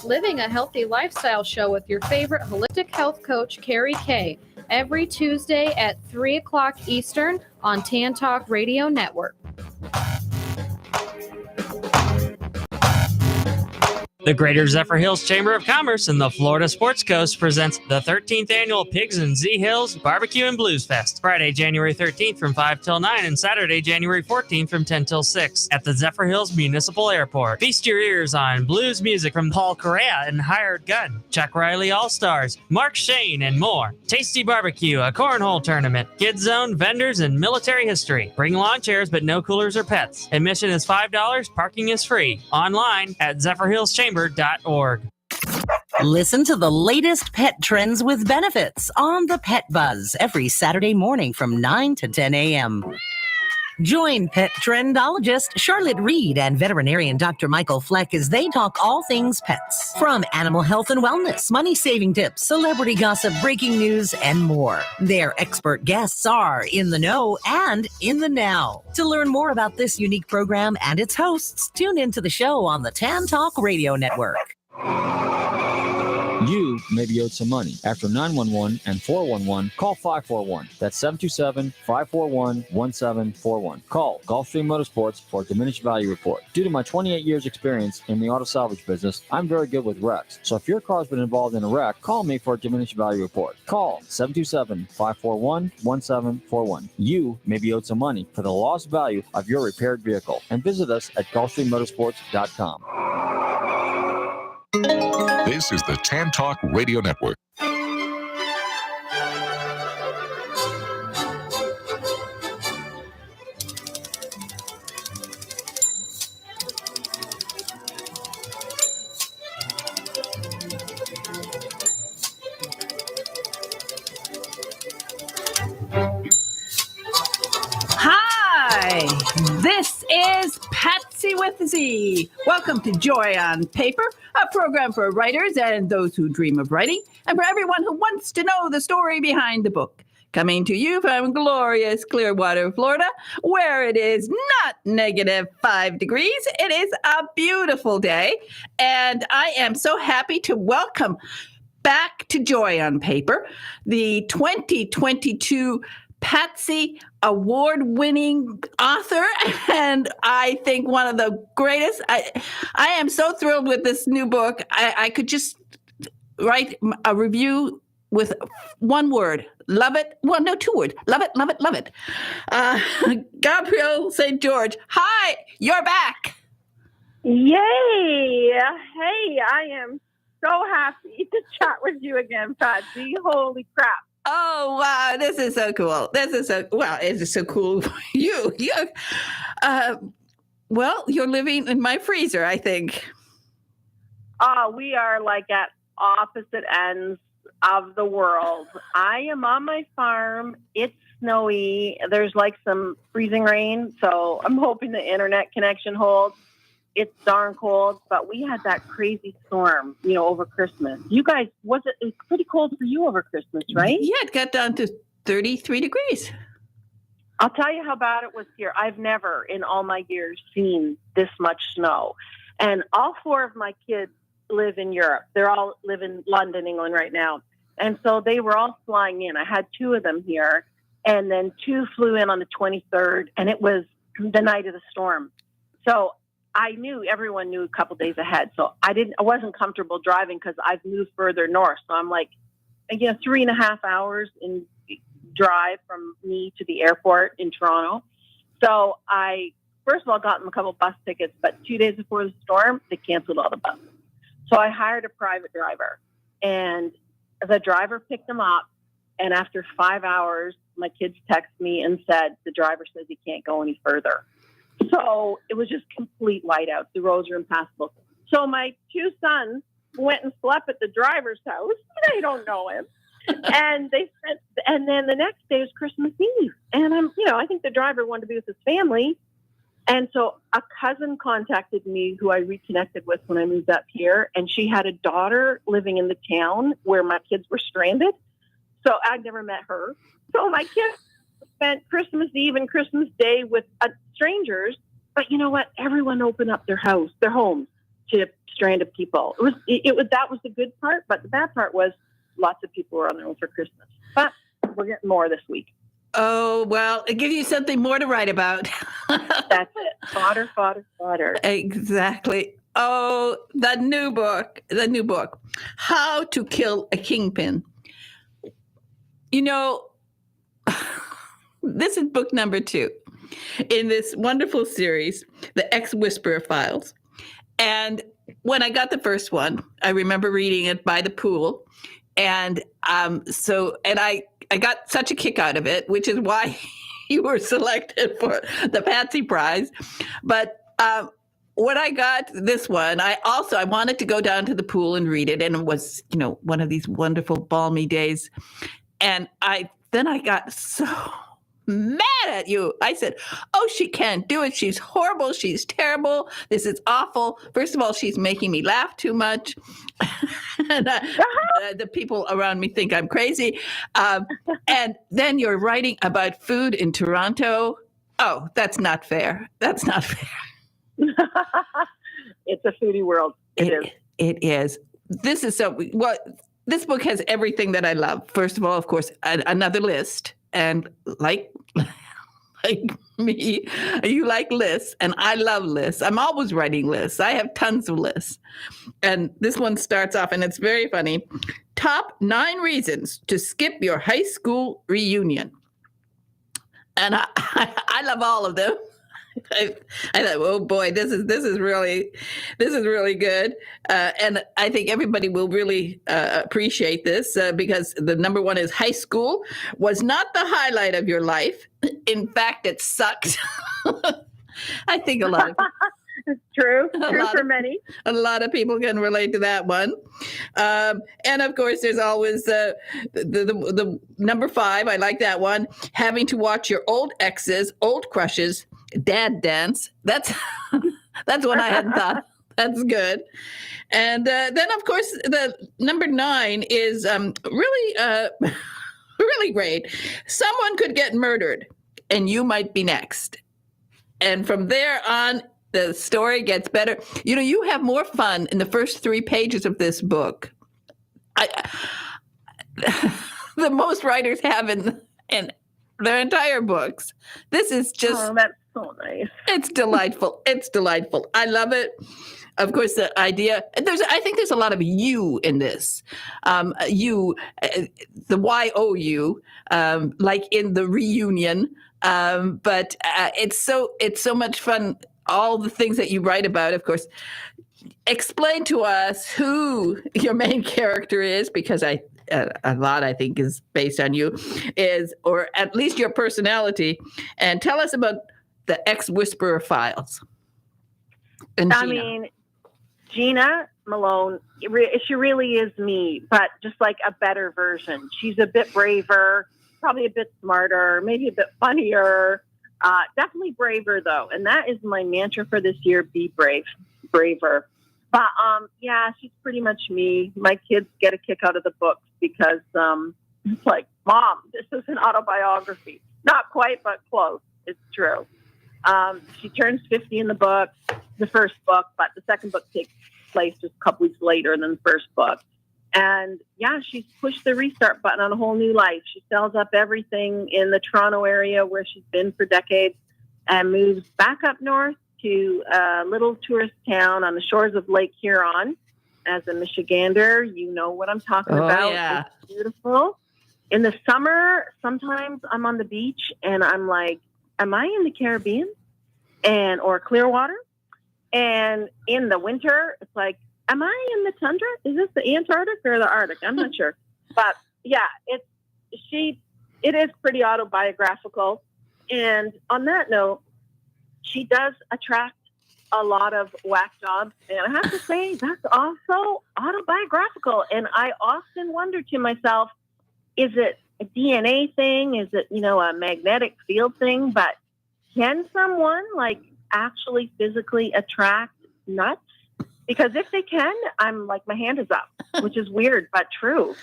Living a Healthy Lifestyle show with your favorite holistic health coach, Carrie Kay, every Tuesday at 3 o'clock Eastern on TAN Talk Radio Network. The Greater Zephyrhills Chamber of Commerce and the Florida Sports Coast presents the 13th Annual Pigs and Zephyrhills Barbecue and Blues Fest, Friday, January 13th from 5 till 9 and Saturday, January 14th from 10 till 6 at the Zephyrhills Municipal Airport. Feast your ears on blues music from Paul Correa and Hired Gun, Chuck Riley All-Stars, Mark Shane, and more. Tasty barbecue, a cornhole tournament, kids zone, vendors, and military history. Bring lawn chairs but no coolers or pets. Admission is $5, parking is free. Online at zephyrhillschamber.org. Listen to the latest pet trends with benefits on the Pet Buzz every Saturday morning from 9 to 10 a.m. Join pet trendologist Charlotte Reed and veterinarian Dr. Michael Fleck as they talk all things pets. From animal health and wellness, money-saving tips, celebrity gossip, breaking news, and more. Their expert guests are in the know and in the now. To learn more about this unique program and its hosts, tune into the show on the TAN Talk Radio Network. You may be owed some money. After 911 and 411, call 541. That's 727-541-1741. Call Gulfstream Motorsports for a diminished value report. Due to my 28 years experience in the auto salvage business, I'm very good with wrecks. So if your car's been involved in a wreck, call me for a diminished value report. Call 727-541-1741. You may be owed some money for the lost value of your repaired vehicle. And visit us at GulfstreamMotorsports.com. This is the TAN Talk Radio Network. Hi, this is Patsy with a Z. Welcome to Joy on Paper, a program for writers and those who dream of writing, and for everyone who wants to know the story behind the book. Coming to you from glorious Clearwater, Florida, where it is not -5 degrees. It is a beautiful day, and I am so happy to welcome back to Joy on Paper the 2022 Patsy award-winning author, and I think one of the greatest. I am so thrilled with this new book. I could just write a review with one word. Love it. Well, no, two words. Love it, love it, love it. Gabrielle St. George, hi, you're back. Yay. Hey, I am so happy to chat with you again, Patsy. Holy crap. Oh, wow. This is so cool. It is so cool. Well, you're living in my freezer, I think. We are like at opposite ends of the world. I am on my farm. It's snowy. There's like some freezing rain. So I'm hoping the internet connection holds. It's darn cold, but we had that crazy storm, over Christmas. You guys, it was pretty cold for you over Christmas, right? Yeah, it got down to 33 degrees. I'll tell you how bad it was here. I've never in all my years seen this much snow. And all 4 of my kids live in Europe. They're all live in London, England right now. And so they were all flying in. I had 2 of them here, and then 2 flew in on the 23rd, and it was the night of the storm. So I knew everyone knew a couple days ahead. So I wasn't comfortable driving because I've moved further north. So I'm like, 3.5 hours in drive from me to the airport in Toronto. So I, first of all, got them a couple bus tickets, but 2 days before the storm, they canceled all the buses. So I hired a private driver, and the driver picked them up. And after 5 hours, my kids texted me and said, the driver says he can't go any further. So it was just complete whiteout. The roads are impassable. So my 2 sons went and slept at the driver's house. They don't know him. And then the next day was Christmas Eve. And I think the driver wanted to be with his family. And so a cousin contacted me who I reconnected with when I moved up here. And she had a daughter living in the town where my kids were stranded. So I'd never met her. So my kids spent Christmas Eve and Christmas Day with strangers. But you know what? Everyone opened up their homes to strand of people. That was the good part, but the bad part was lots of people were on their own for Christmas. But we're getting more this week. Oh, well, it gives you something more to write about. That's it. Fodder, fodder, fodder. Exactly. Oh, the new book, How to Kill a Kingpin. You know, this is book number 2 in this wonderful series, The Ex-Whisperer Files. And when I got the first one, I remember reading it by the pool. And I got such a kick out of it, which is why you were selected for the Patsy Prize. But when I got this one, I wanted to go down to the pool and read it. And it was, one of these wonderful balmy days. And then I got so mad at you. I said, oh, she can't do it. She's horrible. She's terrible. This is awful. First of all, she's making me laugh too much. And the people around me think I'm crazy. And then you're writing about food in Toronto. Oh, that's not fair. That's not fair. It's a foodie world. It is. This is this book has everything that I love. First of all, of course, another list. And like me, you like lists, and I love lists. I'm always writing lists. I have tons of lists. And this one starts off, and it's very funny. Top 9 reasons to skip your high school reunion. And I love all of them. I thought, oh boy, this is really good, and I think everybody will really appreciate this because the number 1 is high school was not the highlight of your life. In fact, it sucked. I think a lot of it's true for many. A lot of people can relate to that one, and of course, there's always the number 5. I like that one. Having to watch your old exes, old crushes. Dad dance. That's one I hadn't thought. That's good. And then, of course, the number 9 is really great. Someone could get murdered, and you might be next. And from there on, the story gets better. You have more fun in the first 3 pages of this book. The most writers have in their entire books. This is just. Oh, that's so nice. It's delightful. It's delightful. I love it. Of course, the idea. I think there's a lot of you in this. You, the YOU, like in the reunion. But it's so much fun. All the things that you write about, of course. Explain to us who your main character is, because a lot, I think, is based on you, or at least your personality. And tell us about the Ex-Whisperer Files. And Gina Malone, she really is me, but just like a better version. She's a bit braver, probably a bit smarter, maybe a bit funnier, definitely braver, though. And that is my mantra for this year, be braver. But, she's pretty much me. My kids get a kick out of the books because it's like, Mom, this is an autobiography. Not quite, but close. It's true. She turns 50 in the first book, but the second book takes place just a couple weeks later than the first book. And, she's pushed the restart button on a whole new life. She sells up everything in the Toronto area where she's been for decades and moves back up north to a little tourist town on the shores of Lake Huron. As a Michigander, you know what I'm talking about. Yeah. It's beautiful. In the summer, sometimes I'm on the beach and I'm like, am I in the Caribbean or Clearwater? And in the winter, it's like, am I in the tundra? Is this the Antarctic or the Arctic? I'm not sure. But yeah, it is pretty autobiographical. And on that note, she does attract a lot of whack jobs. And I have to say, that's also autobiographical. And I often wonder to myself, is it a DNA thing? Is it, a magnetic field thing? But can someone actually physically attract nuts? Because if they can, I'm like, my hand is up, which is weird, but true.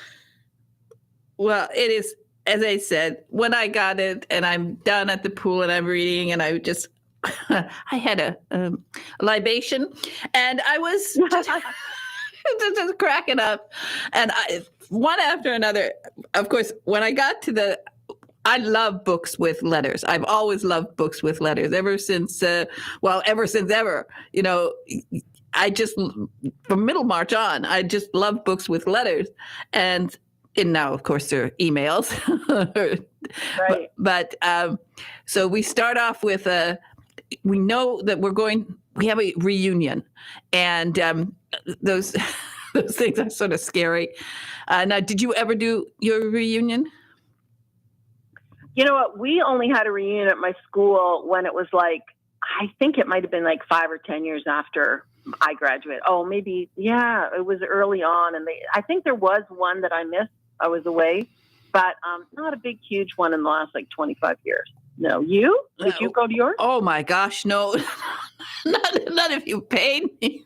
Well, it is, as I said, when I got it and I'm down at the pool and I'm reading and I just I had a libation, and I was just cracking up, and one after another. Of course, when I got to I love books with letters. I've always loved books with letters ever since ever. You know, I just, from Middlemarch on, I just love books with letters. And now, of course, there are emails. Right. But so we start off with we know that we have a reunion. And those things are sort of scary. Now, did you ever do your reunion? You know what? We only had a reunion at my school when it was like, I think it might have been like 5 or 10 years after I graduated. Oh, maybe. Yeah, it was early on. And I think there was one that I missed. I was away, but not a big, huge one in the last like 25 years. No, you? Did you go to yours? Oh my gosh, no. not if you paid me.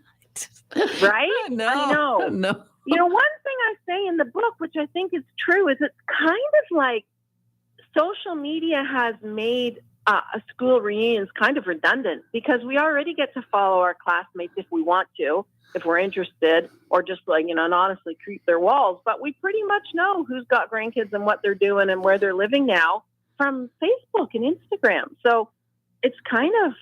Right? No, I know. No. You know, one thing I say in the book, which I think is true, is it's kind of like social media has made a school reunions kind of redundant because we already get to follow our classmates if we want to, if we're interested, or just like, and honestly creep their walls. But we pretty much know who's got grandkids and what they're doing and where they're living now from Facebook and Instagram. So it's kind of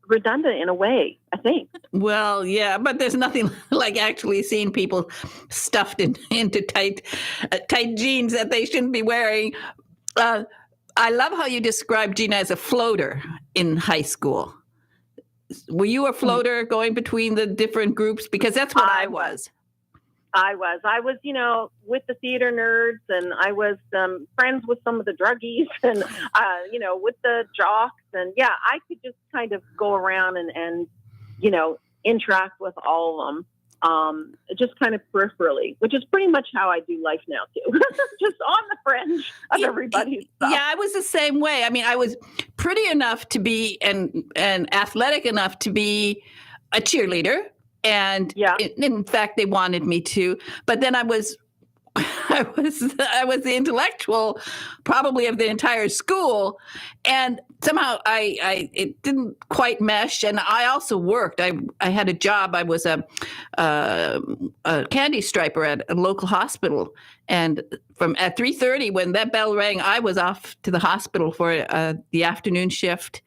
redundant in a way, I think. Well, yeah, but there's nothing like actually seeing people stuffed into tight jeans that they shouldn't be wearing. I love how you described Gina as a floater in high school. Were you a floater going between the different groups? Because that's what I was. I was, with the theater nerds, and I was friends with some of the druggies and, with the jocks. And yeah, I could just kind of go around and interact with all of them. Just kind of peripherally, which is pretty much how I do life now too. Just on the fringe of everybody's stuff. Yeah, I was the same way. I mean, I was pretty enough to be and athletic enough to be a cheerleader. And in fact, they wanted me to. But then I was the intellectual, probably of the entire school, and somehow it didn't quite mesh. And I also worked. I had a job. I was a candy striper at a local hospital, and at 3:30 when that bell rang, I was off to the hospital for the afternoon shift.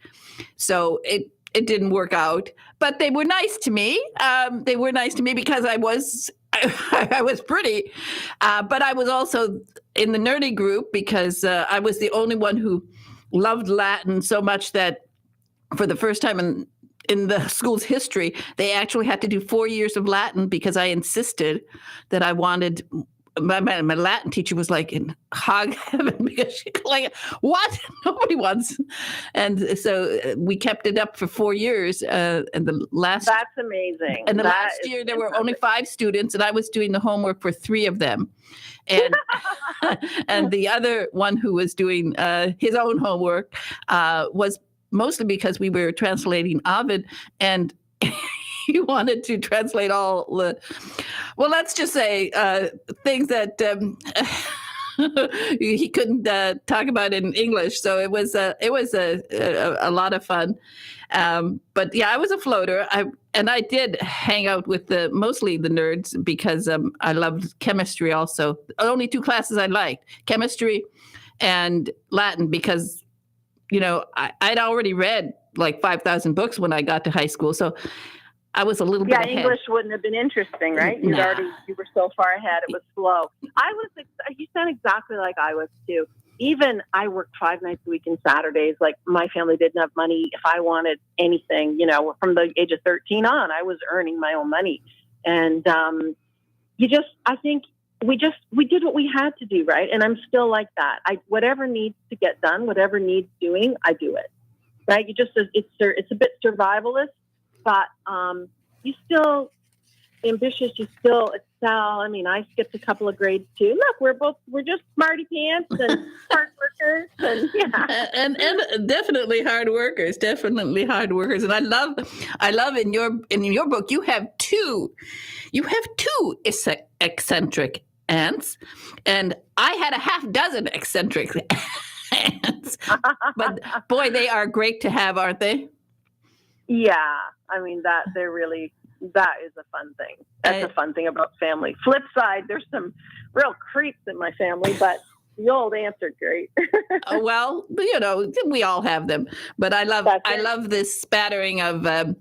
So it didn't work out, but they were nice to me. They were nice to me because I was pretty, but I was also in the nerdy group because I was the only one who loved Latin so much that for the first time in the school's history, they actually had to do 4 years of Latin because I insisted that I wanted. My Latin teacher was like in hog heaven because she was like, what? Nobody wants. And so we kept it up for 4 years. And that's amazing. And last year there were only 5 students, and I was doing the homework for 3 of them. And and the other one who was doing his own homework was mostly because we were translating Ovid, and he wanted to translate all the, well, let's just say things that he couldn't talk about in English. So it was a lot of fun. But yeah, I was a floater. I did hang out with mostly the nerds because I loved chemistry also. Only 2 classes I liked, chemistry and Latin, because, I'd already read like 5,000 books when I got to high school. So I was a little bit ahead. English wouldn't have been interesting, right? You were so far ahead. It was slow. You sound exactly like I was too. Even I worked 5 nights a week and Saturdays. Like my family didn't have money. If I wanted anything, from the age of 13 on, I was earning my own money. And I think we did what we had to do, right? And I'm still like that. Whatever needs to get done, whatever needs doing, I do it. Right? It's a bit survivalist. But you still ambitious. You still excel. I mean, I skipped a couple of grades too. Look, we're just smarty pants and hard workers, and and definitely hard workers. Definitely hard workers. And I love in your book you have two eccentric aunts, and I had a half dozen eccentric aunts. But boy, they are great to have, aren't they? Yeah, I mean that is a fun thing. That's a fun thing about family. Flip side, there's some real creeps in my family, but the old aunts are great. Well, we all have them, but I love this spattering of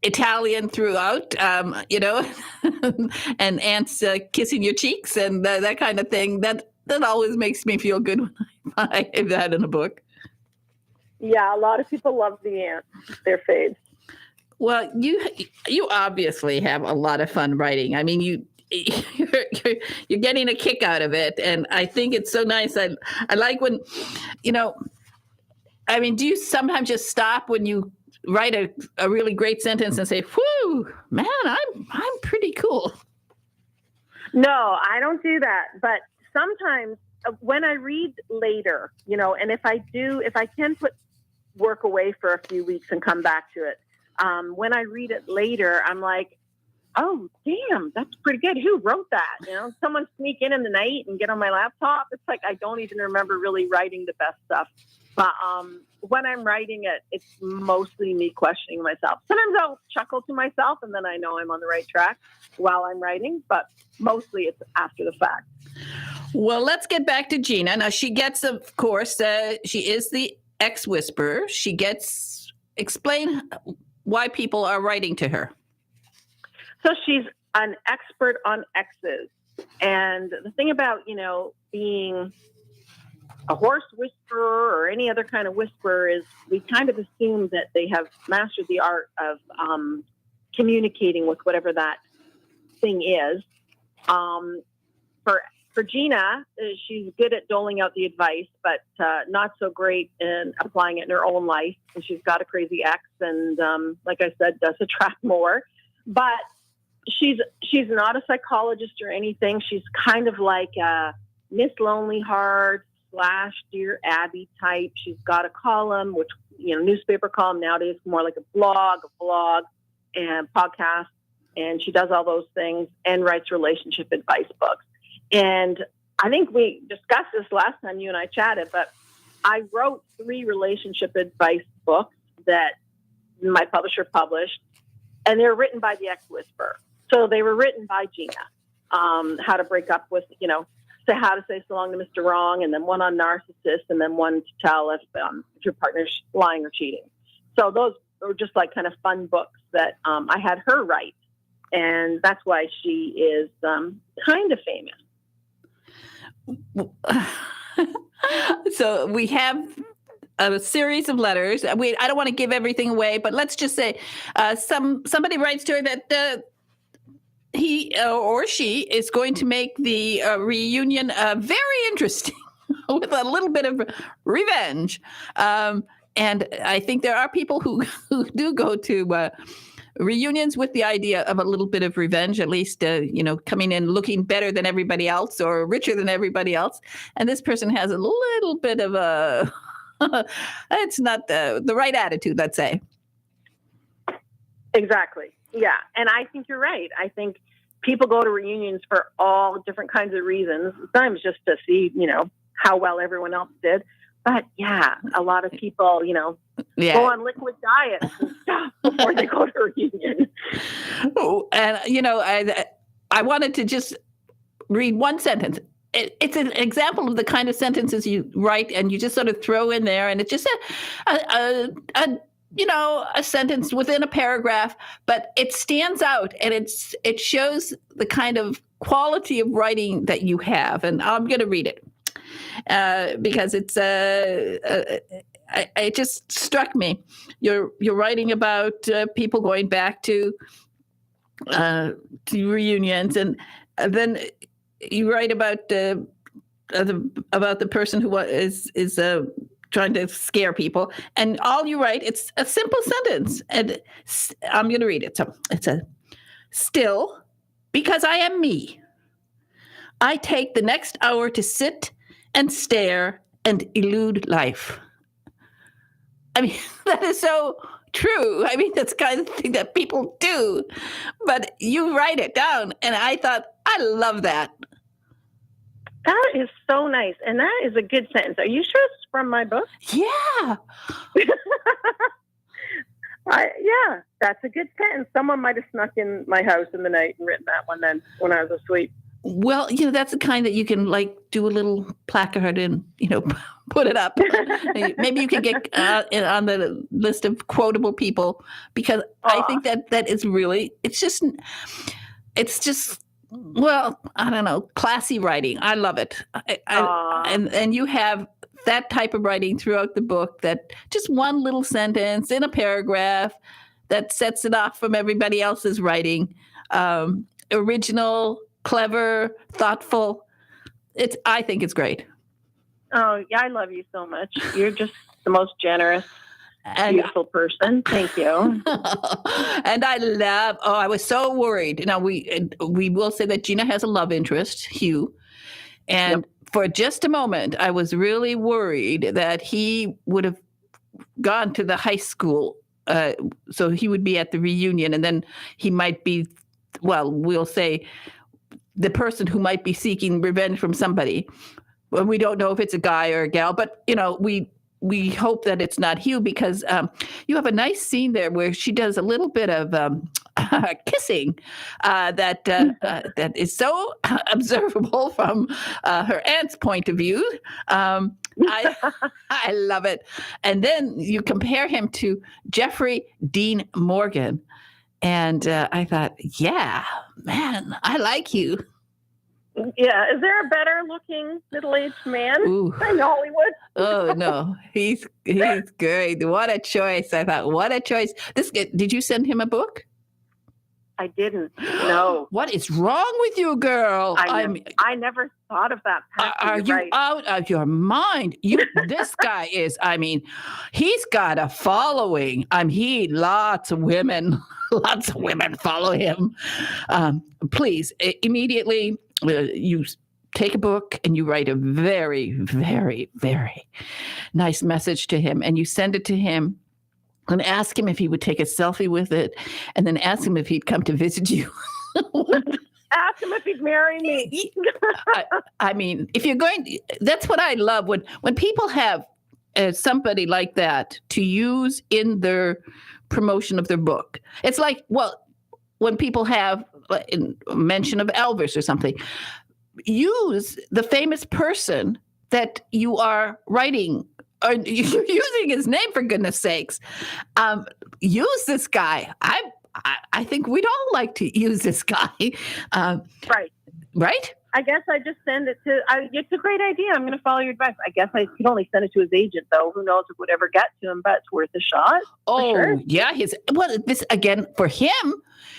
Italian throughout, and aunts kissing your cheeks and that kind of thing. That always makes me feel good when I find that in a book. Yeah, a lot of people love the aunts. Their faves. Well, you obviously have a lot of fun writing. I mean, you're getting a kick out of it, and I think it's so nice. I like when, I mean, do you sometimes just stop when you write a really great sentence and say, "Whew, man, I'm pretty cool"? No, I don't do that. But sometimes when I read later, and if I can put work away for a few weeks and come back to it, when I read it later, I'm like, oh, damn, that's pretty good. Who wrote that? Someone sneak in the night and get on my laptop. It's like I don't even remember really writing the best stuff. But when I'm writing it, it's mostly me questioning myself. Sometimes I'll chuckle to myself, and then I know I'm on the right track while I'm writing. But mostly it's after the fact. Well, let's get back to Gina. Now, she gets, of course, she is the ex-whisperer. Explain why people are writing to her. So she's an expert on exes. And the thing about, being a horse whisperer or any other kind of whisperer is we kind of assume that they have mastered the art of communicating with whatever that thing is. For Gina, she's good at doling out the advice, but not so great in applying it in her own life. And she's got a crazy ex, and like I said, does attract more. But she's not a psychologist or anything. She's kind of like a Miss Lonely Heart / Dear Abby type. She's got a column, which newspaper column nowadays, more like a vlog, and podcast. And she does all those things and writes relationship advice books. And I think we discussed this last time you and I chatted, but I wrote 3 relationship advice books that my publisher published, and they're written by the ex-whisperer. So they were written by Gina. How to break up with, how to say so long to Mr. Wrong, and then one on narcissist, and then one to tell if your partner's lying or cheating. So those were just like kind of fun books that I had her write. And that's why she is kind of famous. So we have a series of letters. I don't want to give everything away, but let's just say somebody writes to her that he or she is going to make the reunion very interesting with a little bit of revenge. And I think there are people who do go to reunions with the idea of a little bit of revenge, at least, coming in looking better than everybody else or richer than everybody else. And this person has a little bit of a, it's not the right attitude, let's say. Exactly. Yeah. And I think you're right. I think people go to reunions for all different kinds of reasons. Sometimes just to see, how well everyone else did. But yeah, a lot of people, go on liquid diets and stuff before they go to a reunion. Oh, and I wanted to just read one sentence. It's an example of the kind of sentences you write and you just sort of throw in there, and it's just a sentence within a paragraph, but it stands out and it shows the kind of quality of writing that you have. And I'm going to read it. Because it's it just struck me. You're writing about people going back to reunions, and then you write about the person who is trying to scare people, and all you write, it's a simple sentence, and I'm going to read it. So it's still, because I am me, I take the next hour to sit and stare and elude life. I mean, that is so true. I mean, that's the kind of thing that people do. But you write it down, and I thought, I love that. That is so nice. And that is a good sentence. Are you sure it's from my book? Yeah. yeah, that's a good sentence. Someone might have snuck in my house in the night and written that one then when I was asleep. Well, that's the kind that you can do a little placard and, put it up. Maybe you can get on the list of quotable people, because I think that is really, it's just, well, I don't know, classy writing. I love it. And you have that type of writing throughout the book, that just one little sentence in a paragraph that sets it off from everybody else's writing. Original, clever, thoughtful. I think it's great. Oh, yeah, I love you so much. You're just the most generous, beautiful person. Thank you. And I was so worried. Now, we will say that Gina has a love interest, Hugh. And for just a moment, I was really worried that he would have gone to the high school. So he would be at the reunion, and then he might be, well, we'll say, the person who might be seeking revenge from somebody. Well, we don't know if it's a guy or a gal, but we hope that it's not Hugh, because you have a nice scene there where she does a little bit of kissing that is so observable from her aunt's point of view. I love it. And then you compare him to Jeffrey Dean Morgan. And I thought, yeah, man, I like you. Yeah. Is there a better looking middle-aged man in Hollywood? Oh, no. He's great. What a choice. I thought, what a choice. Did you send him a book? I didn't. No. What is wrong with you, girl? I never thought of that. Are you out of your mind? This guy is, he's got a following. Lots of women follow him. Please, immediately, you take a book and you write a very, very, very nice message to him, and you send it to him. And ask him if he would take a selfie with it, and then ask him if he'd come to visit you. Ask him if he'd marry me. If you're going, that's what I love when people have somebody like that to use in their promotion of their book. It's like, well, when people have a mention of Elvis or something, use the famous person that you are writing. Or you're using his name, for goodness sakes. Use this guy. I think we'd all like to use this guy. Right? I guess I just send it to. It's a great idea. I'm going to follow your advice. I guess I could only send it to his agent, though. Who knows if it would ever get to him? But it's worth a shot. Oh, sure. Yeah. This again for him.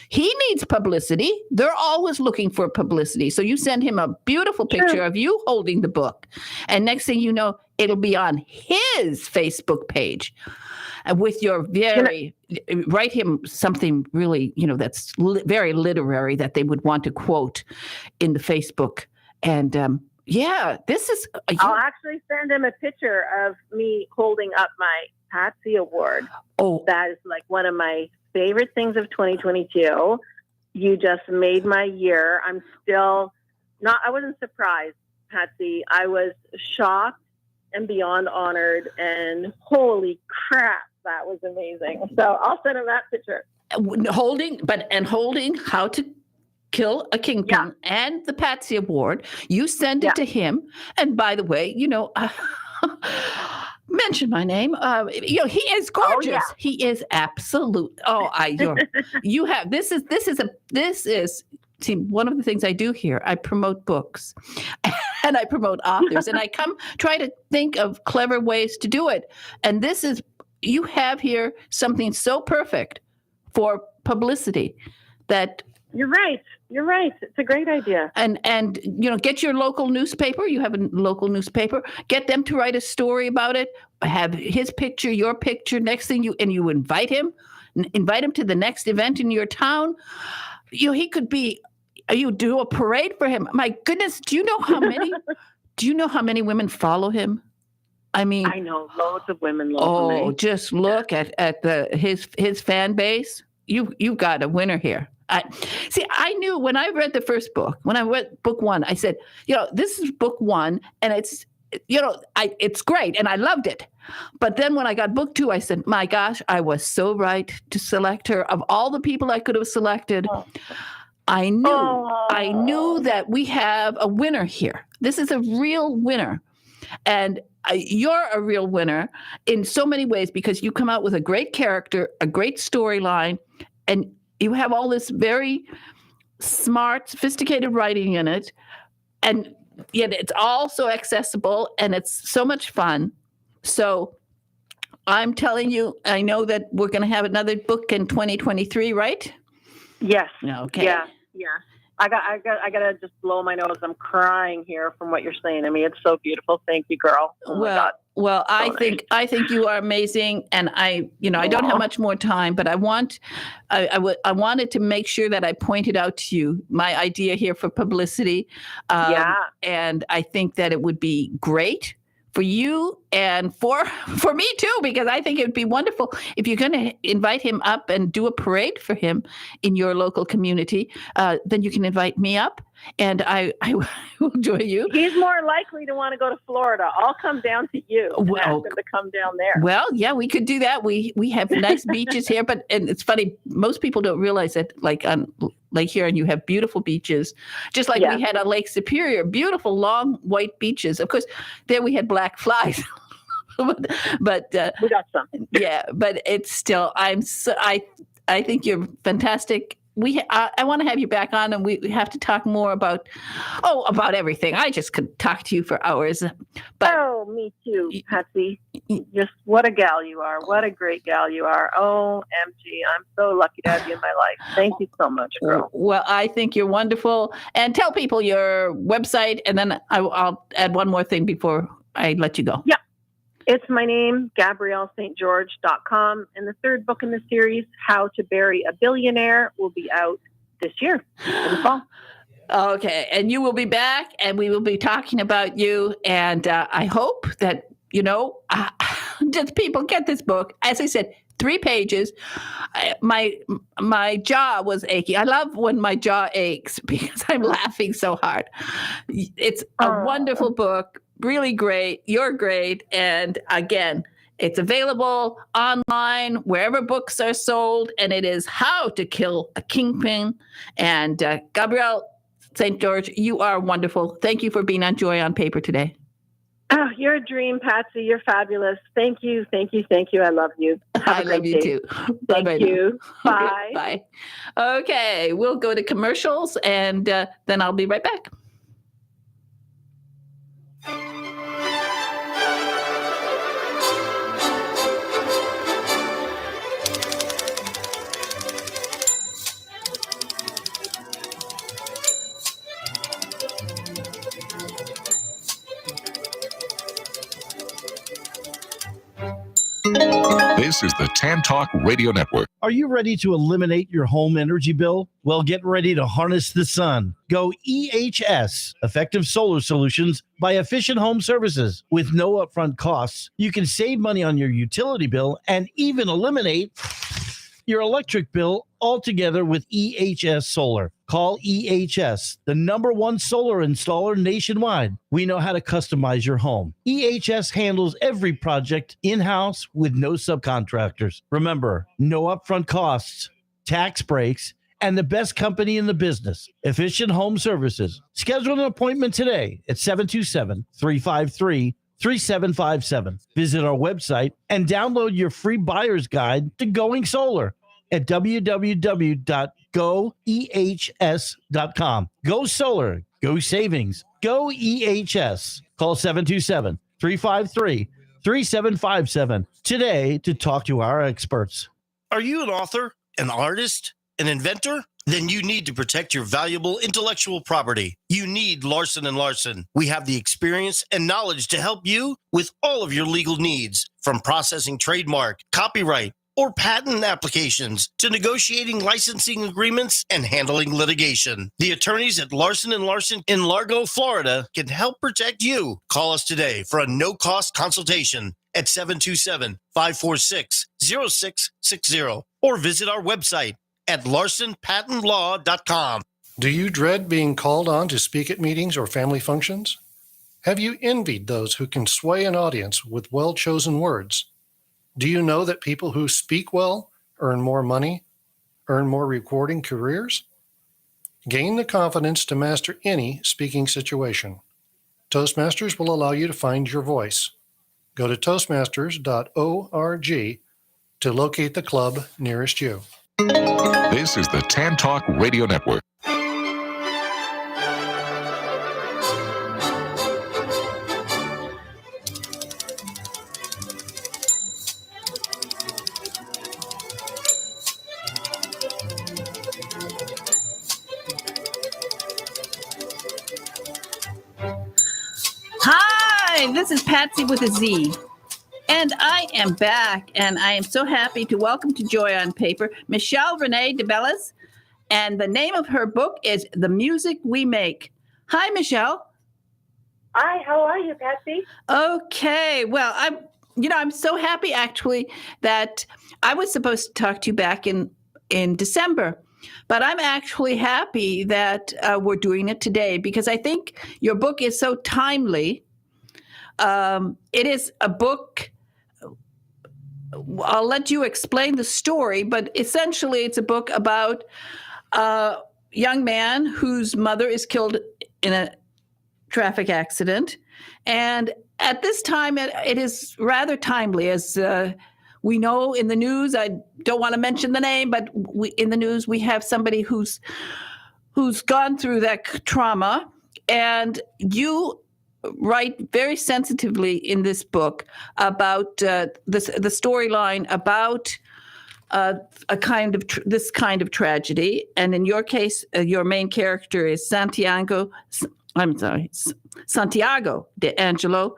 He needs publicity. They're always looking for publicity. So you send him a beautiful picture of you holding the book, and next thing you know, it'll be on his Facebook page. With your write him something really, that's very literary that they would want to quote in the Facebook. And this is. I'll actually send him a picture of me holding up my Patsy Award. Oh, that is like one of my favorite things of 2022. You just made my year. I'm still I wasn't surprised, Patsy. I was shocked and beyond honored, and holy crap, that was amazing. So I'll send him that picture. Holding How to Kill a Kingpin and the Patsy Award. You send it to him. And by the way, mention my name. He is gorgeous. Oh, yeah. He is absolute. See, one of the things I do here, I promote books and I promote authors, and I try to think of clever ways to do it. And you have here something so perfect for publicity that. You're right. It's a great idea. And get your local newspaper. You have a local newspaper. Get them to write a story about it. Have his picture, your picture. Next thing you invite him to the next event in your town. He could be. You do a parade for him. My goodness, do you know how many? Do you know how many women follow him? I know loads of women locally. Oh, just look at his fan base. You've got a winner here. I knew when I read the first book, when I read book one, I said, this is book one, and it's great, and I loved it. But then when I got book 2, I said, my gosh, I was so right to select her. Of all the people I could have selected, I knew that we have a winner here. This is a real winner. And you're a real winner in so many ways because you come out with a great character, a great storyline, and you have all this very smart, sophisticated writing in it. And yet it's all so accessible and it's so much fun. So I'm telling you, I know that we're going to have another book in 2023, right? Yes. Okay. Yeah. I got to just blow my nose. I'm crying here from what you're saying. I mean, it's so beautiful. Thank you, girl. Oh my God. Well, I think you are amazing, and I don't have much more time, but I wanted to make sure that I pointed out to you my idea here for publicity. And I think that it would be great for you and for me too, because I think it would be wonderful if you're going to invite him up and do a parade for him in your local community. Then you can invite me up, and I will join you. He's more likely to want to go to Florida. I'll come down to you and ask him to come down there. Well, yeah, we could do that. We have nice beaches here, and it's funny. Most people don't realize that, like on Lake Huron, you have beautiful beaches, just like we had on Lake Superior, beautiful long white beaches. Of course, there we had black flies. but we got some. Yeah, but it's still. I think you're fantastic. I want to have you back on, and we have to talk more about everything. I just could talk to you for hours. But me too, Patsy. Just what a gal you are. What a great gal you are. OMG, I'm so lucky to have you in my life. Thank you so much, girl. Well, I think you're wonderful. And tell people your website, and then I'll add one more thing before I let you go. Yeah. It's my name, GabrielleSt.George.com. And the third book in the series, How to Bury a Billionaire, will be out this year in the fall. Okay. And you will be back, and we will be talking about you. And I hope that, just people get this book. As I said, 3 pages. My jaw was achy. I love when my jaw aches because I'm laughing so hard. It's a wonderful book. Really great. You're great. And again, it's available online, wherever books are sold, and it is How to Kill a Kingpin. And Gabrielle St. George, you are wonderful. Thank you for being on Joy on Paper today. Oh, you're a dream, Patsy. You're fabulous. Thank you. Thank you. Thank you. I love you. I love you too. Thank you. Bye. Bye. Okay, we'll go to commercials, and then I'll be right back. This is the Tan Talk Radio Network. Are you ready to eliminate your home energy bill? Well, get ready to harness the sun. Go EHS, Effective Solar Solutions by Efficient Home Services. With no upfront costs, you can save money on your utility bill and even eliminate your electric bill altogether with EHS Solar. Call EHS, the #1 solar installer nationwide. We know how to customize your home. EHS handles every project in-house with no subcontractors. Remember, no upfront costs, tax breaks, and the best company in the business, Efficient Home Services. Schedule an appointment today at 727-353-3757. Visit our website and download your free buyer's guide to going solar at www.goehs.com. Go solar, go savings, go EHS. Call 727-353-3757 today to talk to our experts. Are you an author, an artist, an inventor? Then you need to protect your valuable intellectual property. You need Larson & Larson. We have the experience and knowledge to help you with all of your legal needs, from processing trademark, copyright, or patent applications to negotiating licensing agreements and handling litigation. The attorneys at Larson & Larson in Largo, Florida can help protect you. Call us today for a no-cost consultation at 727-546-0660 or visit our website at larsonpatentlaw.com. Do you dread being called on to speak at meetings or family functions? Have you envied those who can sway an audience with well-chosen words? Do you know that people who speak well earn more money, earn more rewarding careers? Gain the confidence to master any speaking situation. Toastmasters will allow you to find your voice. Go to toastmasters.org to locate the club nearest you. This is the Tan Talk Radio Network. Hi, this is Patsy with a Z. And I am back, and I am so happy to welcome to Joy on Paper Michelle Renee DeBellis, and the name of her book is The Music We Make. Hi, Michelle. Hi, how are you, Patsy? Okay, well, I'm so happy actually that I was supposed to talk to you back in December, but I'm actually happy that we're doing it today because I think your book is so timely. It is a book. I'll let you explain the story, but essentially it's a book about a young man whose mother is killed in a traffic accident. And at this time, it is rather timely, as we know in the news. I don't want to mention the name, but in the news, we have somebody who's gone through that trauma. And you write very sensitively in this book about the storyline about this kind of tragedy. And in your case, your main character is Santiago de Angelo,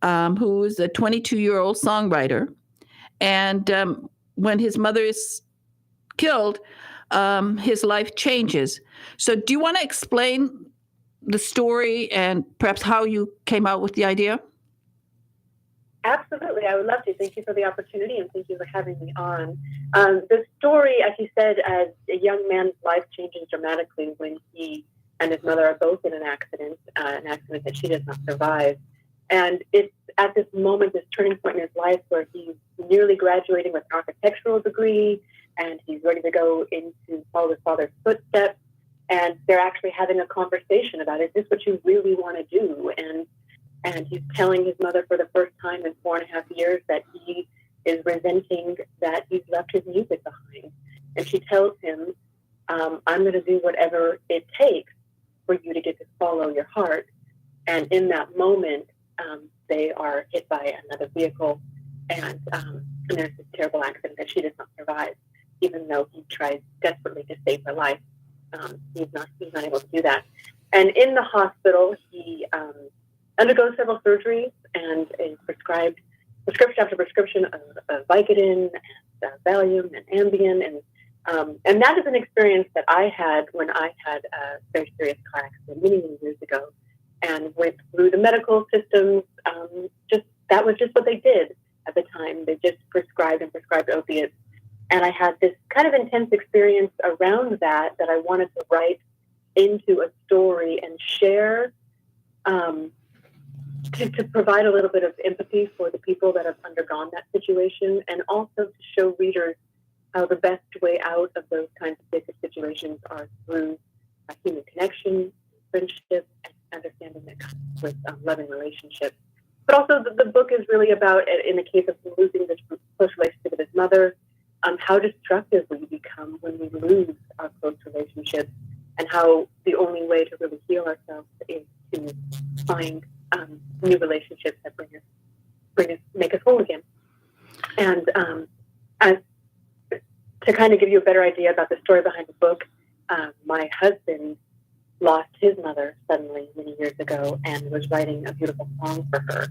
who is a 22-year-old songwriter. And when his mother is killed, his life changes. So do you want to explain the story and perhaps how you came out with the idea? Absolutely. I would love to. Thank you for the opportunity and thank you for having me on. The story, as you said, as a young man's life changes dramatically when he and his mother are both in an accident that she does not survive. And it's at this moment, this turning point in his life where he's nearly graduating with an architectural degree and he's ready to go into follow his father's footsteps. And they're actually having a conversation about, is this what you really want to do? And he's telling his mother for the first time in 4.5 years that he is resenting that he's left his music behind. And she tells him, I'm going to do whatever it takes for you to get to follow your heart. And in that moment, they are hit by another vehicle. And there's this terrible accident that she does not survive, even though he tries desperately to save her life. He's not able to do that. And in the hospital, he undergoes several surgeries and is prescribed prescription after prescription of Vicodin and Valium and Ambien. And that is an experience that I had when I had a very serious car accident many years ago and went through the medical systems. That was just what they did at the time. They just prescribed opiates. And I had this kind of intense experience around that I wanted to write into a story and share to provide a little bit of empathy for the people that have undergone that situation and also to show readers how the best way out of those kinds of basic situations are through human connection, friendship, and understanding that comes with loving relationships. But also the book is really about, in the case of losing this close relationship with his mother, how destructive we become when we lose our close relationships, and how the only way to really heal ourselves is to find new relationships that make us whole again. And to kind of give you a better idea about the story behind the book, my husband lost his mother suddenly many years ago and was writing a beautiful song for her.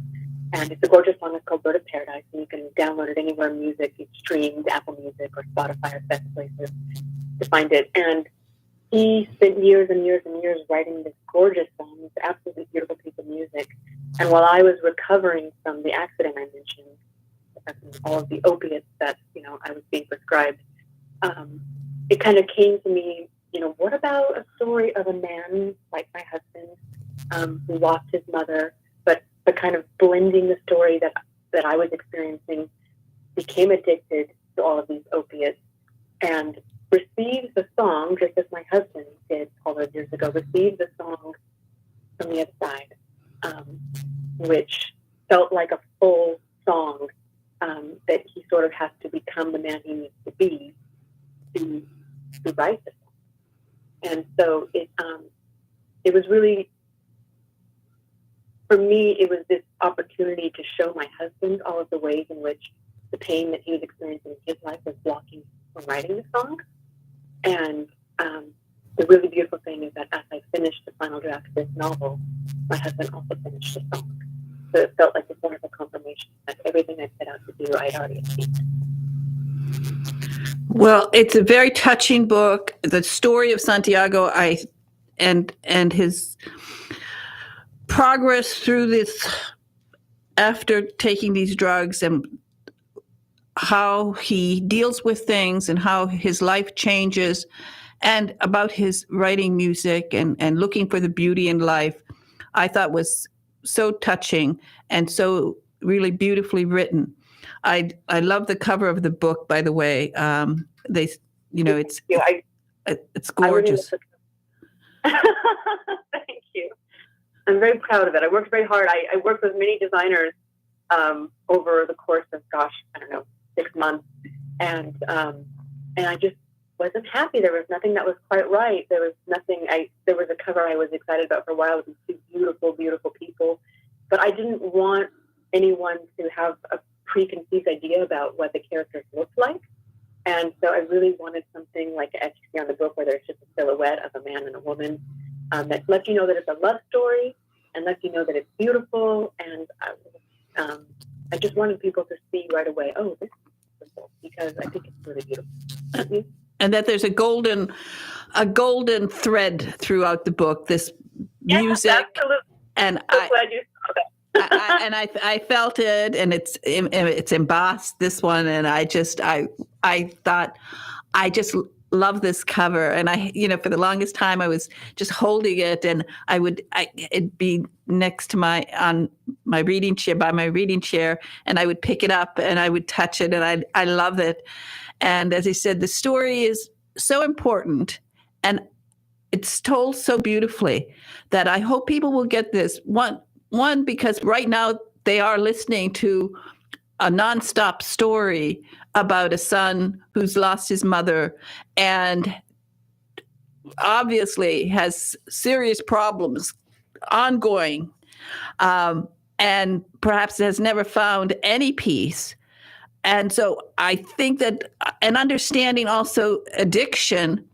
And it's a gorgeous song. It's called Bird of Paradise, and you can download it anywhere music is streamed, Apple Music or Spotify are the best places to find it. And he spent years and years and years writing this gorgeous song, this absolutely beautiful piece of music. And while I was recovering from the accident I mentioned, all of the opiates that I was being prescribed, it kind of came to me, what about a story of a man like my husband who lost his mother, but kind of blending the story that I was experiencing, became addicted to all of these opiates, and received the song, just as my husband did all those years ago, received the song From the Other Side, which felt like a full song, that he sort of has to become the man he needs to be to write the song. And so it was really, for me, it was this opportunity to show my husband all of the ways in which the pain that he was experiencing in his life was blocking from writing the song. And the really beautiful thing is that as I finished the final draft of this novel, my husband also finished the song. So it felt like this wonderful confirmation that everything I set out to do, I had already achieved. Well, it's a very touching book. The story of Santiago, and his progress through this after taking these drugs, and how he deals with things and how his life changes, and about his writing music and looking for the beauty in life, I thought was so touching and so really beautifully written. I love the cover of the book, by the way. It's gorgeous. Thank you. I'm very proud of it. I worked very hard. I worked with many designers over the course of, 6 months, and I just wasn't happy. There was nothing that was quite right. There was nothing. There was a cover I was excited about for a while with these two beautiful, beautiful people, but I didn't want anyone to have a preconceived idea about what the characters looked like. And so I really wanted something like, as you see on the book, where there's just a silhouette of a man and a woman, that lets you know that it's a love story and lets you know that it's beautiful. And I just wanted people to see right away, oh, this is beautiful, because I think it's really beautiful. And that there's a golden thread throughout the book, this music. Absolutely. And I'm glad you saw that. I felt it, and it's embossed, this one, and I thought I just love this cover. And for the longest time I was just holding it, and it'd be next to my reading chair, by my reading chair, and I would pick it up and I would touch it, and I love it. And as I said, the story is so important, and it's told so beautifully that I hope people will get this. One, because right now they are listening to a nonstop story about a son who's lost his mother and obviously has serious problems ongoing, and perhaps has never found any peace. And so I think that, and understanding also addiction,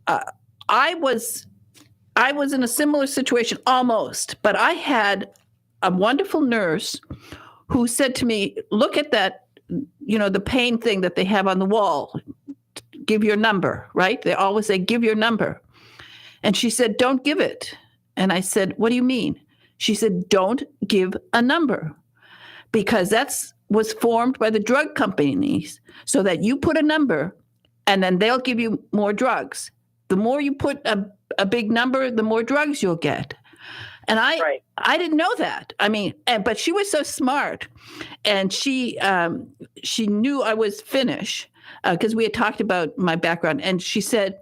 I was in a similar situation almost, but I had a wonderful nurse who said to me, look at that, the pain thing that they have on the wall, give your number, right? They always say, give your number. And she said, don't give it. And I said, what do you mean? She said, don't give a number, because was formed by the drug companies so that you put a number and then they'll give you more drugs. The more you put a big number, the more drugs you'll get. And I didn't know that. But she was so smart, and she knew I was Finnish, because we had talked about my background. And she said,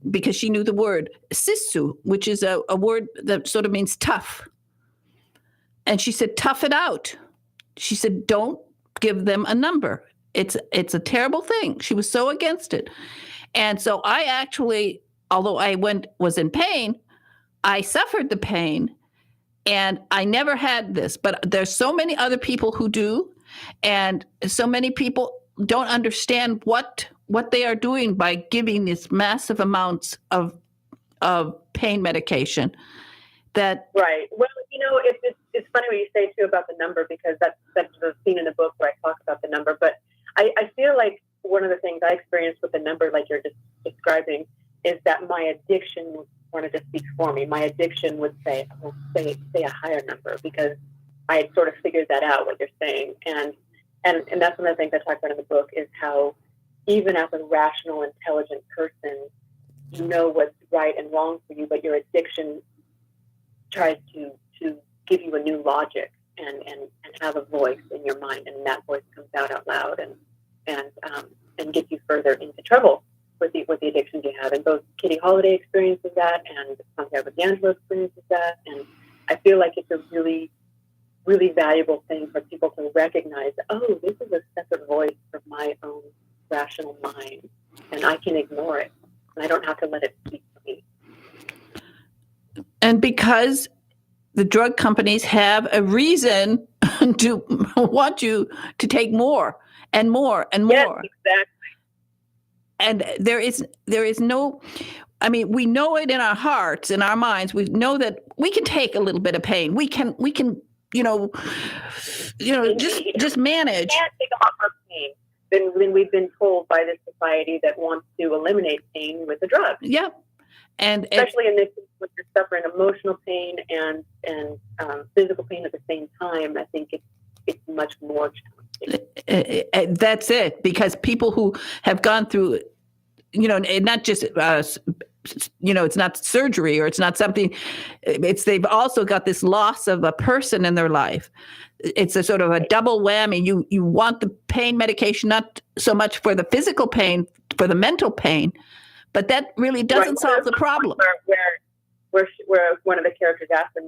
because she knew the word sissu, which is a word that sort of means tough. And she said, tough it out. She said, don't give them a number. It's a terrible thing. She was so against it. And so I actually, although I was in pain, I suffered the pain, and I never had this, but there's so many other people who do, and so many people don't understand what they are doing by giving these massive amounts of pain medication. Right. Well, it's funny what you say too about the number, because that's the scene in the book where I talk about the number. But I feel like one of the things I experienced with the number, like you're just describing, is that my addiction wanted to speak for me. My addiction would say a higher number, because I had sort of figured that out, what you're saying. And that's one of the things I talk about in the book, is how even as a rational, intelligent person, you know what's right and wrong for you, but your addiction tries to give you a new logic and have a voice in your mind, and that voice comes out loud and gets you further into trouble with the addictions you have. And both Kitty Holiday experiences that, and Santiago D'Angelo experiences that, and I feel like it's a really, really valuable thing for people to recognize, oh, this is a separate voice from my own rational mind, and I can ignore it, and I don't have to let it speak for me. And because the drug companies have a reason to want you to take more and more and more. Yes, exactly. And there is no, I mean, we know it in our hearts, in our minds. We know that we can take a little bit of pain. We can, just manage. We can't take a lot more pain than we've been told by this society that wants to eliminate pain with the drug. Yep. And especially in this, when you're suffering emotional pain and physical pain at the same time, I think it's much more challenging. That's it, because people who have gone through, and not just, it's not surgery or it's not something, they've also got this loss of a person in their life. It's a sort of a double whammy. You want the pain medication, not so much for the physical pain, for the mental pain, but that really doesn't solve the problem. Where one of the characters asked them,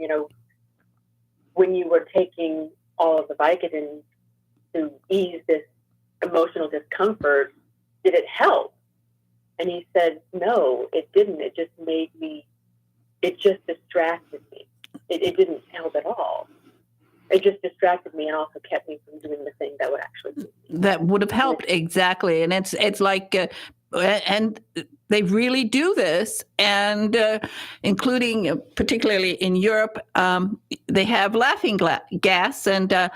when you were taking all of the Vicodin to ease this emotional discomfort, did it help? And he said, no, it didn't. It just distracted me. It didn't help at all. It just distracted me and also kept me from doing the thing that would actually do. That would have helped, exactly. And it's like, and they really do this, and including particularly in Europe, they have laughing gas, and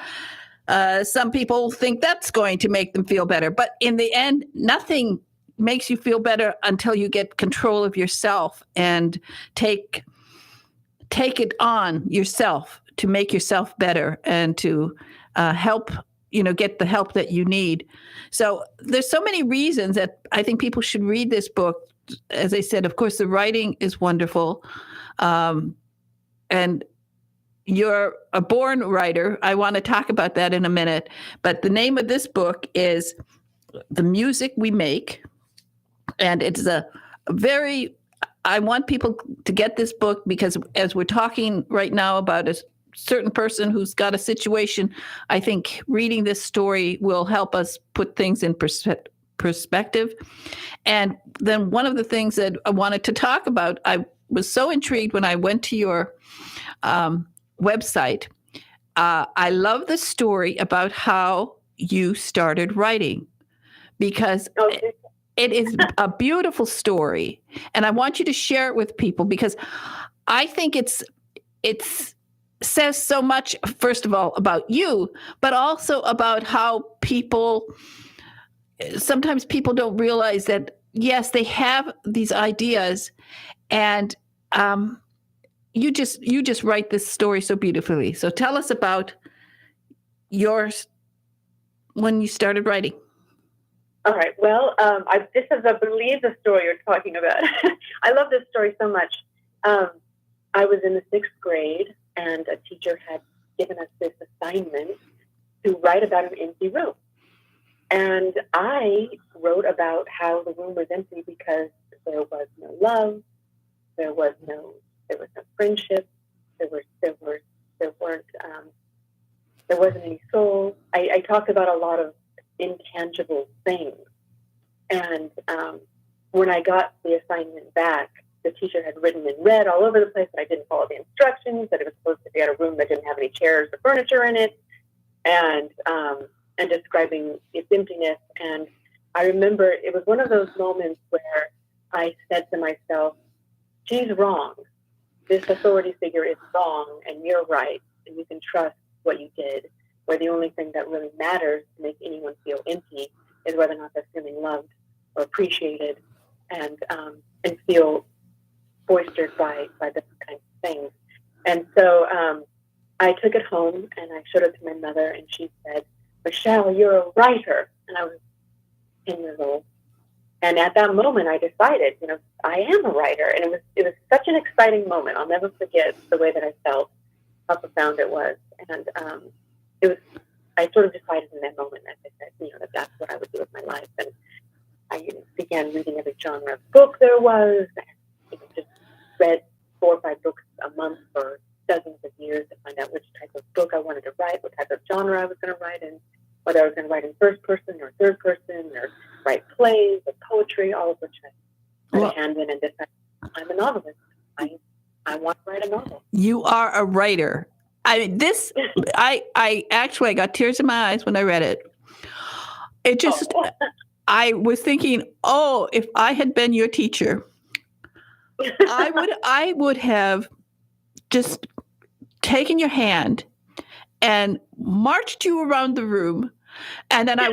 some people think that's going to make them feel better. But in the end, nothing makes you feel better until you get control of yourself and take it on yourself to make yourself better and to help, get the help that you need. So there's so many reasons that I think people should read this book. As I said, of course, the writing is wonderful. And you're a born writer. I want to talk about that in a minute. But the name of this book is The Music We Make. And it's I want people to get this book, because as we're talking right now about a certain person who's got a situation, I think reading this story will help us put things in perspective. And then one of the things that I wanted to talk about, I was so intrigued when I went to your website. I love the story about how you started writing, because it is a beautiful story. And I want you to share it with people, because I think it's says so much, first of all, about you, but also about how sometimes people don't realize that, yes, they have these ideas, and you just write this story so beautifully. So tell us about yours when you started writing. All right. Well, this is, I believe, the story you're talking about. I love this story so much. I was in the 6th grade, and a teacher had given us this assignment to write about an empty room. And I wrote about how the room was empty because there was no love, there was no friendship, there wasn't any soul. I talked about a lot of intangible things. And when I got the assignment back, the teacher had written in red all over the place that I didn't follow the instructions, that it was supposed to be at a room that didn't have any chairs or furniture in it, and describing its emptiness. And I remember it was one of those moments where I said to myself, she's wrong. This authority figure is wrong, and you're right, and you can trust what you did, where the only thing that really matters to make anyone feel empty is whether or not they're feeling loved or appreciated, and feel boistered by different kinds of things. And so I took it home and I showed it to my mother, and she said, Michelle, you're a writer. And I was 10 years old. And at that moment, I decided, I am a writer, and it was such an exciting moment. I'll never forget the way that I felt, how profound it was, and it was. I sort of decided in that moment, as I said, that that's what I would do with my life, and I began reading every genre of book there was. I just read 4 or 5 books a month for dozens of years to find out which type of book I wanted to write, what type of genre I was going to write in, whether I was going to write in first person or third person, or write plays or poetry, all of which I had a hand in, and decided I'm a novelist. I want to write a novel. You are a writer. I actually got tears in my eyes when I read it. It just, I was thinking, if I had been your teacher, I would have just taken your hand and marched you around the room, and then I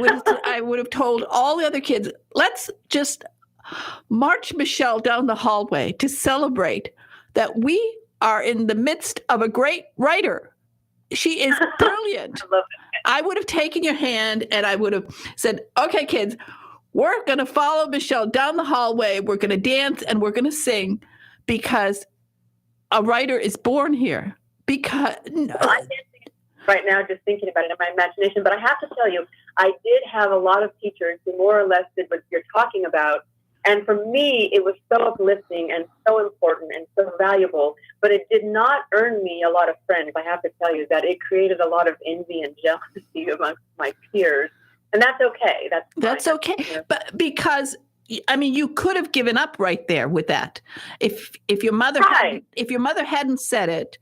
would have told all the other kids, let's just march Michelle down the hallway to celebrate that we are in the midst of a great writer. She is brilliant. I love it. I would have taken your hand and I would have said, okay, kids, we're going to follow Michelle down the hallway. We're going to dance and we're going to sing because a writer is born here. Because right now, just thinking about it in my imagination, but I have to tell you, I did have a lot of teachers who more or less did what you're talking about. And for me, it was so uplifting and so important and so valuable, but it did not earn me a lot of friends. I have to tell you that it created a lot of envy and jealousy amongst my peers. And that's okay. That's okay. Yeah. But because, you could have given up right there with that. If your mother hadn't said it,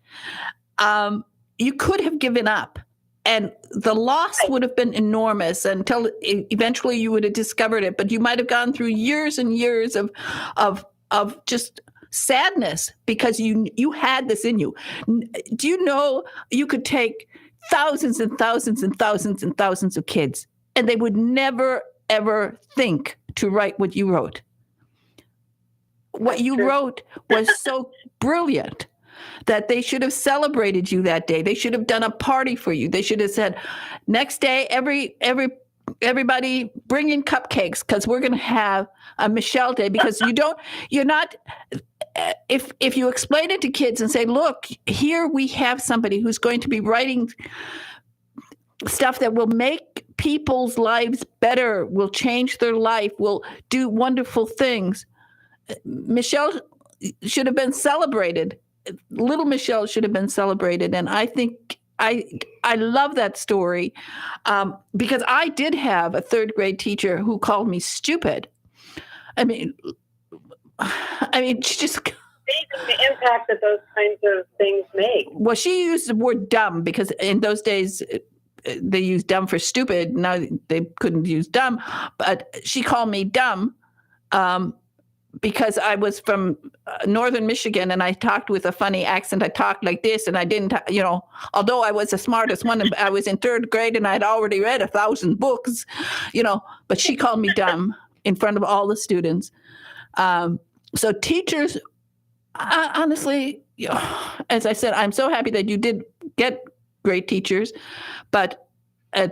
you could have given up. And the loss would have been enormous until eventually you would have discovered it. But you might have gone through years and years of just sadness because you had this in you. Do you know you could take thousands and thousands and thousands and thousands of kids, and they would never, ever think to write what you wrote? What you wrote was so brilliant that they should have celebrated you that day. They should have done a party for you. They should have said, next day, everybody bring in cupcakes because we're going to have a Michelle Day. Because you're not, if you explain it to kids and say, look, here we have somebody who's going to be writing stuff that will make people's lives better, will change their life, will do wonderful things. Michelle should have been celebrated. Little Michelle should have been celebrated. And I think I love that story because I did have a 3rd grade teacher who called me stupid. She just... the impact that those kinds of things make. Well, she used the word dumb because in those days they used dumb for stupid. Now they couldn't use dumb. But she called me dumb because I was from northern Michigan and I talked with a funny accent. I talked like this and I didn't, although I was the smartest one, I was in 3rd grade and I'd already read 1,000 books, but she called me dumb in front of all the students. So teachers, honestly, as I said, I'm so happy that you did get great teachers, but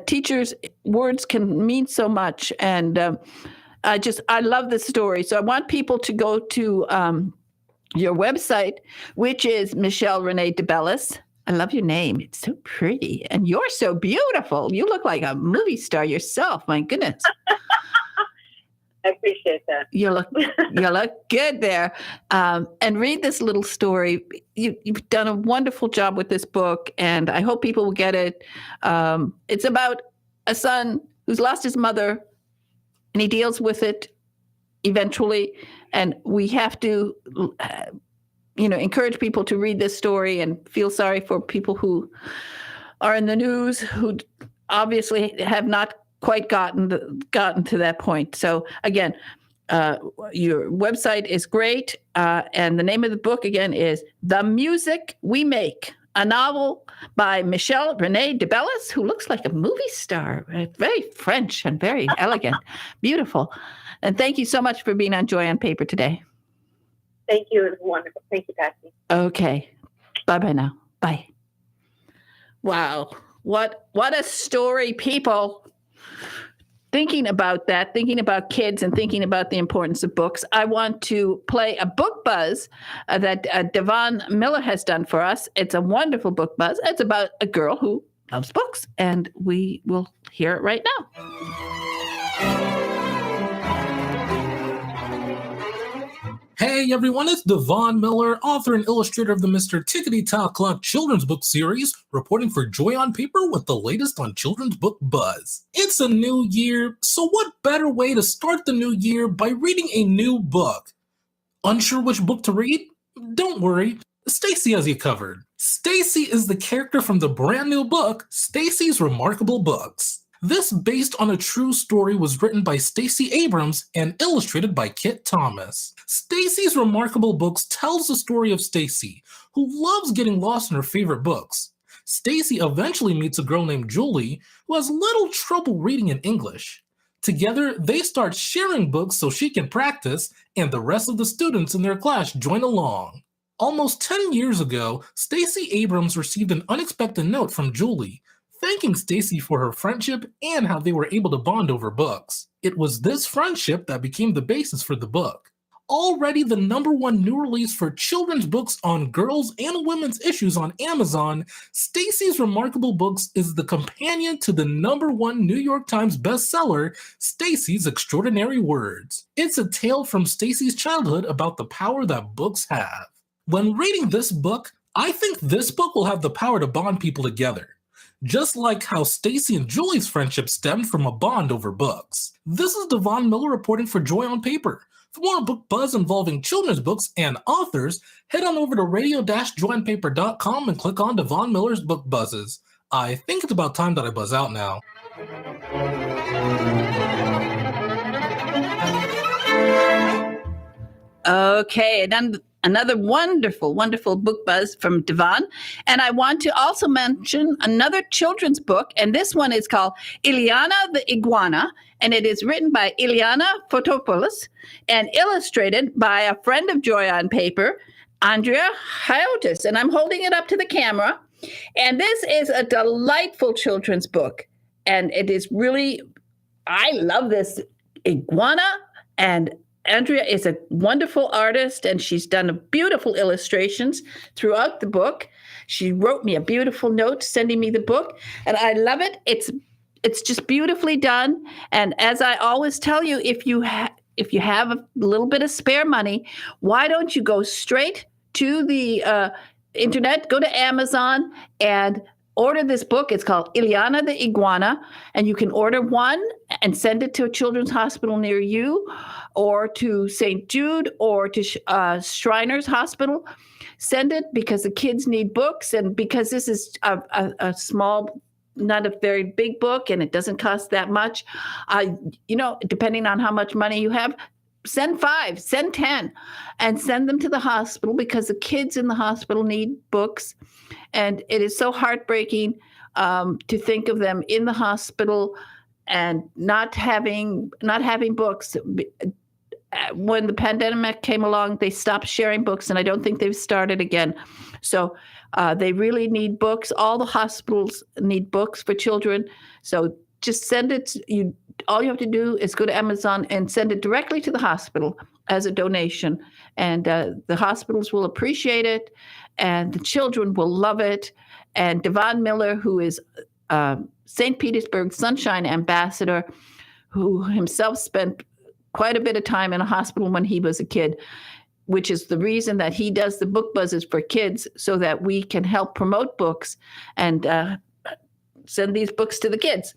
teachers' words can mean so much. And I love this story. So I want people to go to your website, which is Michelle Renee DeBellis. I love your name. It's so pretty. And you're so beautiful. You look like a movie star yourself. My goodness. I appreciate that. You look good there. And read this little story. You've done a wonderful job with this book, and I hope people will get it. It's about a son who's lost his mother, and he deals with it eventually. And we have to, encourage people to read this story and feel sorry for people who are in the news who obviously have not quite gotten to that point. So again, your website is great. And the name of the book again is The Music We Make, a novel by Michelle Renee DeBellis, who looks like a movie star, very French and very elegant, beautiful. And thank you so much for being on Joy on Paper today. Thank you. It was wonderful. Thank you, Patsy. Okay. Bye-bye now. Bye. Wow. What a story, people. thinking about that, thinking about kids and thinking about the importance of books, I want to play a book buzz that Devon Miller has done for us. It's a wonderful book buzz. It's about a girl who loves books, and we will hear it right now. Hey everyone, it's Devon Miller, author and illustrator of the Mr. Tickety Tock Clock children's book series, reporting for Joy on Paper with the latest on children's book buzz. It's a new year, so what better way to start the new year by reading a new book? Unsure which book to read? Don't worry, Stacy has you covered. Stacy is the character from the brand new book, Stacy's Remarkable Books. This, based on a true story, was written by Stacey Abrams and illustrated by Kit Thomas. Stacy's Remarkable Books tells the story of Stacy, who loves getting lost in her favorite books. Stacy eventually meets a girl named Julie, who has little trouble reading in English. Together, they start sharing books so she can practice, and the rest of the students in their class join along. Almost 10 years ago, Stacey Abrams received an unexpected note from Julie, thanking Stacy for her friendship and how they were able to bond over books. It was this friendship that became the basis for the book. Already the #1 new release for children's books on girls and women's issues on Amazon, Stacy's Remarkable Books is the companion to the #1 New York Times bestseller, Stacy's Extraordinary Words. It's a tale from Stacy's childhood about the power that books have. When reading this book, I think this book will have the power to bond people together, just like how Stacy and Julie's friendship stemmed from a bond over books. This is Devon Miller reporting for Joy on Paper. For more book buzz involving children's books and authors, head on over to radio-joyonpaper.com and click on Devon Miller's Book Buzzes. I think it's about time that I buzz out now. Okay, and then another wonderful, wonderful book buzz from Devon. And I want to also mention another children's book, and this one is called Ileana the Iguana, and it is written by Ileana Fotopoulos and illustrated by a friend of Joy on Paper, Andrea Hyotis. And I'm holding it up to the camera. And this is a delightful children's book. And it is really, I love this iguana, and Andrea is a wonderful artist, and she's done beautiful illustrations throughout the book. She wrote me a beautiful note sending me the book, and I love it. It's just beautifully done. And as I always tell you, if you have a little bit of spare money, why don't you go straight to the internet, go to Amazon, and order this book. It's called Ileana the Iguana, and you can order one and send it to a children's hospital near you, or to St. Jude, or to Shriners Hospital. Send it because the kids need books, and because this is a small, not a very big book, and it doesn't cost that much. Depending on how much money you have, send 5, send 10, and send them to the hospital, because the kids in the hospital need books. And it is so heartbreaking to think of them in the hospital and not having books. When the pandemic came along, they stopped sharing books, and I don't think they've started again. So they really need books. All the hospitals need books for children. So just send it. All you have to do is go to Amazon and send it directly to the hospital as a donation. And the hospitals will appreciate it, and the children will love it. And Devon Miller, who is St. Petersburg Sunshine Ambassador, who himself spent quite a bit of time in a hospital when he was a kid, which is the reason that he does the book buzzes for kids, so that we can help promote books and send these books to the kids.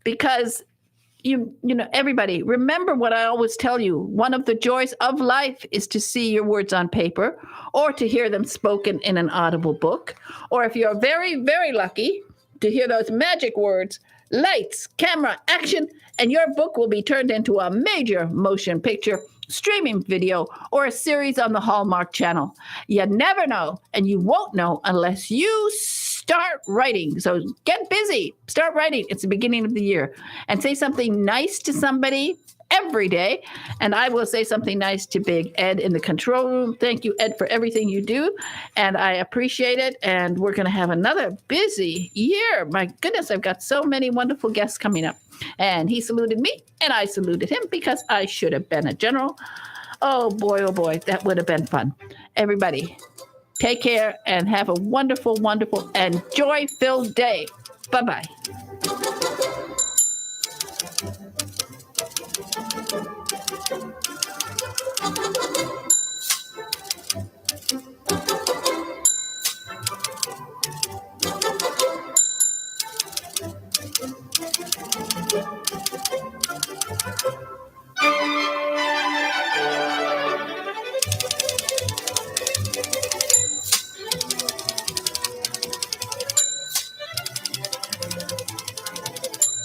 Because everybody, remember what I always tell you. One of the joys of life is to see your words on paper, or to hear them spoken in an audible book. Or if you're very, very lucky, to hear those magic words, lights, camera, action, and your book will be turned into a major motion picture, streaming video, or a series on the Hallmark Channel. You never know, and you won't know unless you start writing. So get busy, start writing. It's the beginning of the year, and say something nice to somebody every day. And I will say something nice to Big Ed in the control room. Thank you, Ed, for everything you do. And I appreciate it. And we're going to have another busy year. My goodness, I've got so many wonderful guests coming up. And he saluted me, and I saluted him because I should have been a general. Oh boy, that would have been fun. Everybody, take care and have a wonderful, wonderful, and joy-filled day. Bye-bye.